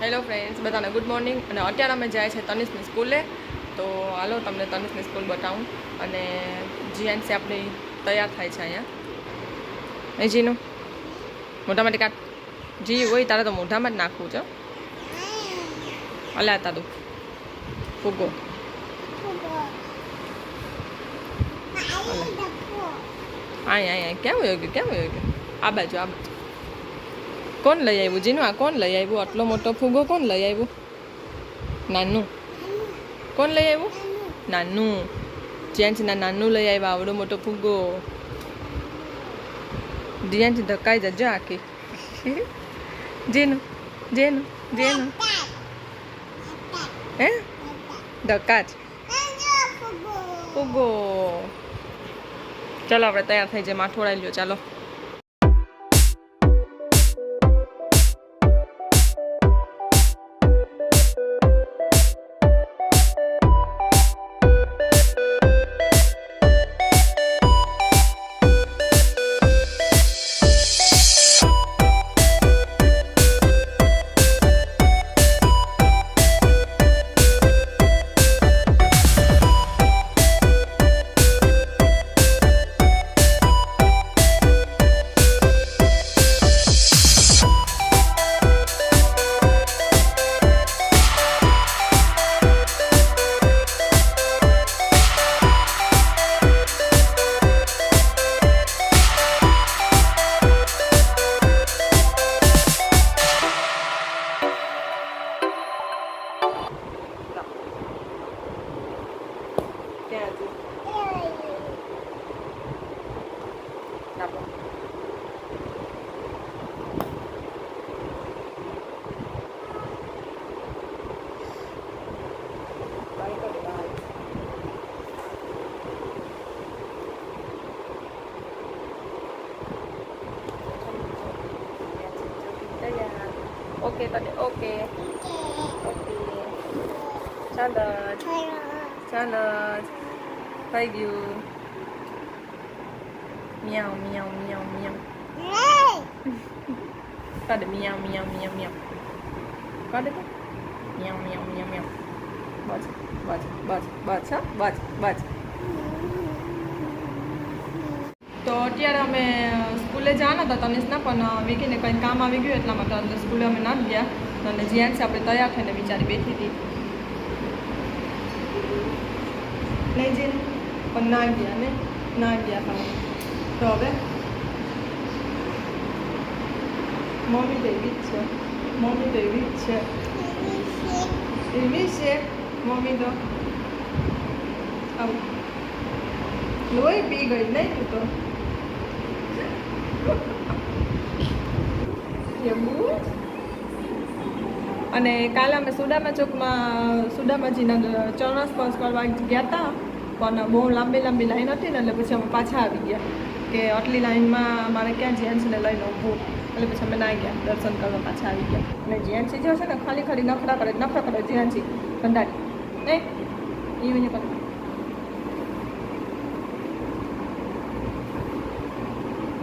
Hello friends, બધાને good morning. અને અત્યારે અમે જાય છે તનિષની સ્કૂલે. તો હાલો તમને તનિષની સ્કૂલ બતાવું. અને જીએનસી આપણી તૈયાર થાય છે અહીંયા. એ જીનું મોઢામાંથી કાઢ. જી હોય તારે તો મોઢામાં જ નાખવું છે. અલ્યા તારું ફૂગો અહીંયા કેમ વયો ગયું આ બાજુ કોણ લઈ આવ્યું જીનું? આ કોણ લઈ આવ્યું? આટલો મોટો ફૂગો કોણ લઈ આવ્યું? નાનું કોણ લઈ આવ્યું? નાનું જેન્ટ્સના નાનું લઈ આવ્યા આવડો મોટો ફૂગો. જેન્ટ્સ ધકાઈ જજો આખી. જેનું જેનું જેનું હે ધક્કા જ ફૂગો. ચાલો આપણે તૈયાર થઈ જાય. માથું ઓળાઈ લ્યો ચાલો. ઓકે તને ઓકે ઓકે ચાલો ચાલો થઈ ગયું. મિયાવ મિયાવ મિયાવ મિયાવ કાઢ મિયાવ મિયાવ મિયાવ મિયાવ કાઢ તો મિયાવ મિયાવ મિયાવ મિયાવ. બસ બસ બસ બસ હા બસ બસ. તો અત્યારે અમે સ્કૂલે જવાના હતા તનિષના, પણ વિકીને કંઈ કામ આવી ગયું એટલા માટે અંદર સ્કૂલે અમે ના ગયા. અને જ્યાં આપણે તૈયાર થઈને બિચારી બેઠી હતી લઈ જઈને પણ ના ગયા ને ના ગયા તમે. તો હવે મમ્મી તો એવી જ છે, મમ્મી તો એવી જ છે, એવી છે મમ્મી તો. આવું લોહી પી ગઈ નહીં તું તો. અને કાલે અમે સુદામા ચોકમાં સુદામાજીના ચરણ સ્પર્શ કરવા ગયા હતા, પણ બહુ લાંબી લાંબી લાઈન હતી ને એટલે પછી અમે પાછા આવી ગયા કે આટલી લાઈનમાં મારે ક્યાં જેન્ટ્સને લઈને ઊભું. એટલે પછી અમે ના ગયા, દર્શન કરવા પાછા આવી ગયા. અને જેન્ટ્સી જે છે ને ખાલી ખાલી નખરા કરે જેન્ટ્સી કંડારી નહીં એવી નહીં કરતા.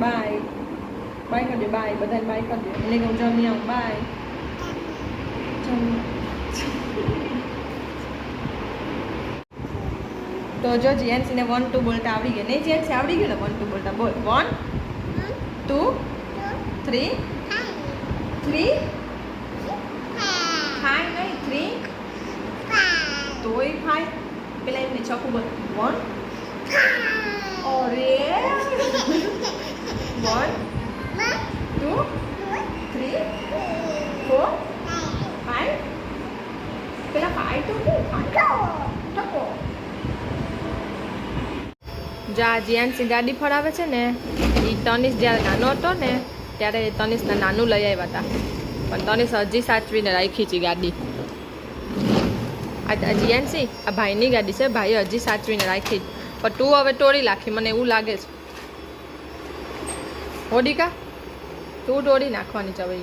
બાય બાય કરી દે, બાય બધાને બાય કરી દે. એને કહું જમી આવું બાય. તો જો જીએનસીને 1 2 બોલતા આવડી ગયા નહીં? જીએનસી આવડી ગયું ને 1 2 બોલતા. બોલ 1 2 3 3 5 નહીં 3 તોય 5. પેલા એમને છકું બોલ 1 અરે 1 2 3 4 5. પેલા 5 તો 5 જા જીએનસી ગાડી ફરાવે છે ને. એ તનિષ જ્યારે નાનો હતો ને ત્યારે તનિષને નાનું લઈ આવ્યા હતા, પણ તનિષ હજી સાચવીને રાખી છે ગાડી. આ જીએનસી આ ભાઈની ગાડી છે, ભાઈએ હજી સાચવીને રાખી. પણ તું હવે તોડી નાખી મને એવું લાગે છે. હોડિકા તું તોડી નાખવાની છે હવે.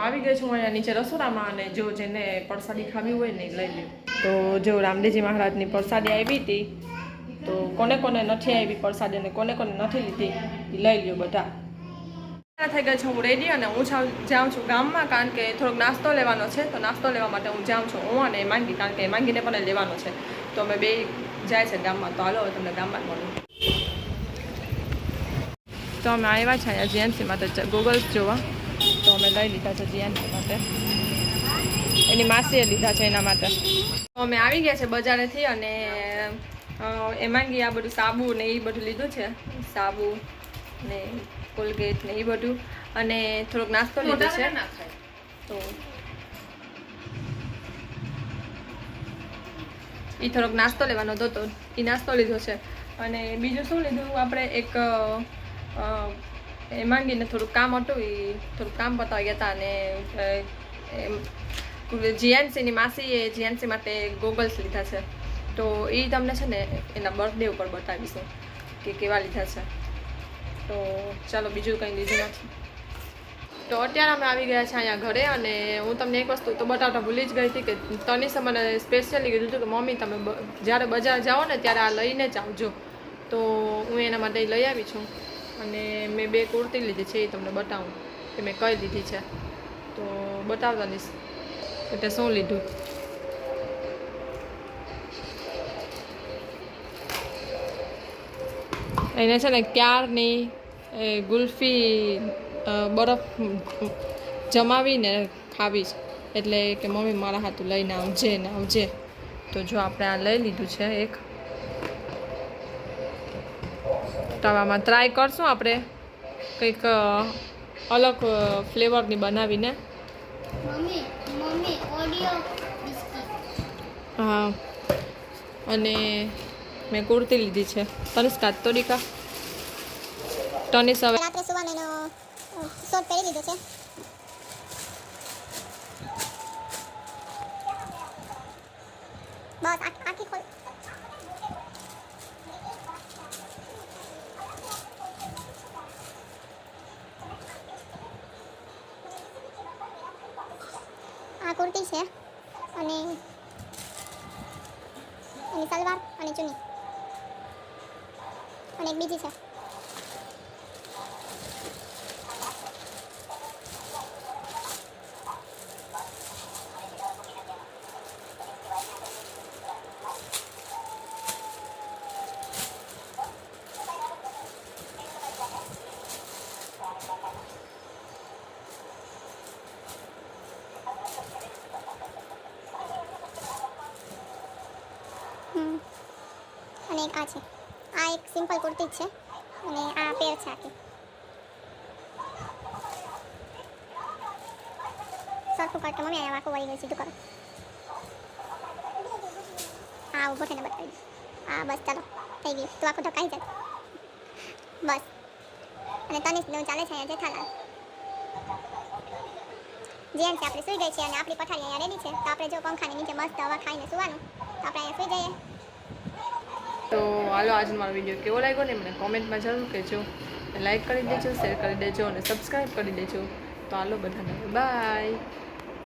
આવી ગઈ છું અહીંયા નીચે રસોડામાં અને જો જેને પ્રસાદી ખાવી હોય ને લઈ લ્યો. તો જો રામદેવજી મહારાજની પ્રસાદી આવી હતી તો કોને કોને નથી આવી પ્રસાદી અને કોને કોને નથી લીધી એ લઈ લ્યો બધા. થઈ ગઈ છું હું રેડી અને હું જાઉં છું ગામમાં કારણ કે થોડોક નાસ્તો લેવાનો છે. તો નાસ્તો લેવા માટે હું જાઉં છું હું અને માંગી કારણ કે માંગીને પણ લેવાનો છે. તો અમે બે જાય છે ગામમાં. તો હાલો હવે તમને ગામમાં મળું. તો અમે આવ્યા છે અહીંયા જીએનસી માટે ગોગલ્સ જોવા. તો અમે લઈ લીધા છે જીએનસી માટે. એની માસીએ લીધા છે એના માટે. તો અમે આવી ગયા છે બજારેથી અને એમાંગી આ બધું સાબુ ને એ બધું લીધું છે. સાબુ ને કોલગેટ ને એ બધું અને થોડોક નાસ્તો લીધો છે. તો એ થોડોક નાસ્તો લેવાનો હતો તો એ નાસ્તો લીધો છે. અને બીજું શું લીધું આપણે એક માંગીને થોડુંક કામ હતું એ થોડુંક કામ પતાવી ગયા હતા અને જીએનસીની માસીએ જીએનસી માટે ગોગલ્સ લીધા છે. તો એ તમને છે ને એના બર્થડે ઉપર બતાવીશું કે કેવા લીધા છે. તો ચાલો બીજું કંઈ લીધું નથી. તો અત્યારે અમે આવી ગયા છે અહીંયા ઘરે અને હું તમને એક વસ્તુ તો બતાવતા ભૂલી જ ગઈ હતી કે તનિષે મને સ્પેશિયલી કીધું હતું કે મમ્મી તમે જ્યારે બજાર જાઓ ને ત્યારે આ લઈને જ આવજો. તો હું એના માટે લઈ આવી છું અને મેં 2 કુર્તી લીધી છે એ તમને બતાવું કે મેં કઈ લીધી છે. તો બતાવતા તનિષ એટલે શું લીધું. એને છે ને ક્યારની ગુલ્ફી બરફ જમાવીને ખાવી છે એટલે કે મમ્મી મારા હાથું લઈને આવજે ને આવજે. તો જો આપણે આ લઈ લીધું છે એક. તો આમાં ટ્રાય કરશું આપણે કંઈક અલગ ફ્લેવરની બનાવીને. હા અને મેં કુર્તી લીધી છે. તનિષ કાચ તો ડીકા તનિષ હવે રાત્રે સુવાનો શોર્ટ પહેરી દીધો છે. બસ આખી ખોલ. આ કુર્તી છે અને એની સલવાર અને ચુન્ની અને એક બીજી છે. અને એક આ છે. આ એક સિમ્પલ કુર્તી જ છે અને આ પેર છે આખી. સરખું કરતો મમ્મી અહીંયા આખું વળી ગઈ સીધું કરો. આ ઊભો થઈને બતાવી દઉં. હા બસ ચાલો થઈ ગયું. તું આખું ઢકાઈ જાય બસ. અને તનિષનું ચાલે છે અહીંયા જેઠાલાલ. જીએનસી આપણે સુઈ ગઈ છે અને આપણી પથારી અહીંયા રેડી છે. તો આપણે જો પંખાની નીચે મસ્ત હવા ખાઈને સુવાનું. તો આપણે અહીંયા સુઈ જઈએ. તો હાલો આજનો મારો વિડીયો કેવો લાગ્યો ને મને કોમેન્ટમાં જરૂર કહેજો. લાઈક કરી દેજો, શેર કરી દેજો અને સબસ્ક્રાઈબ કરી દેજો. તો હાલો બધાને બાય.